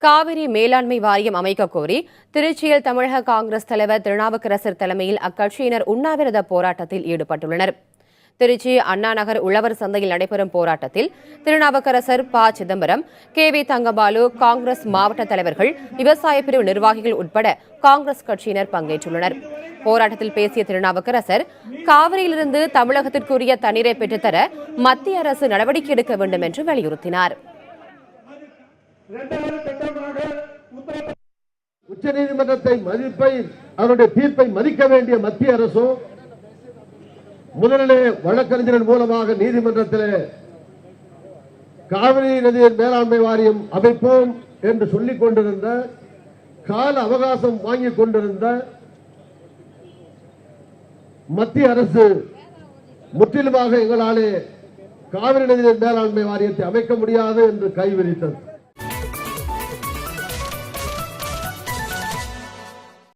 காவிரி மேலாண்மை வாரியம் அமைக்க கோரி திருச்சியில் தமிழக காங்கிரஸ் தலைவர் திருநாவுக்கரசர் தலைமையில் அக்கட்சியினர் உண்ணாவிரத போராட்டத்தில் ஈடுபட்டுள்ளனர். திருச்சி அண்ணாநகர் உழவர் சந்தையில் நடைபெறும் போராட்டத்தில் திருநாவுக்கரசர், ப. சிதம்பரம், கே.வி. தங்கபாலு, காங்கிரஸ் மாவட்ட தலைவர்கள், விவசாய பிரிவு நிர்வாகிகள் உட்பட காங்கிரஸ் கட்சியினர் பங்கேற்றுள்ளனர். போராட்டத்தில் பேசிய திருநாவுக்கரசர், காவிரியிலிருந்து தமிழகத்திற்குரிய தண்ணீரை பெற்றுத்தர மத்திய அரசு நடவடிக்கை எடுக்க வேண்டும் என்று வலியுறுத்தினார். உச்சநீதிமன்றத்தை மதிப்பை அவருடைய தீர்ப்பை மதிக்க வேண்டிய மத்திய அரசும் முதலிலே வழக்கறிஞரின் மூலமாக நீதிமன்றத்தில் காவிரி நதியின் மேலாண்மை வாரியம் அமைப்போம் என்று சொல்லிக் கொண்டிருந்த, கால அவகாசம் வாங்கிக் கொண்டிருந்த மத்திய அரசு முற்றிலுமாக எங்களாலே காவிரி நதியின் மேலாண்மை வாரியத்தை அமைக்க முடியாது என்று கைவிரித்தது.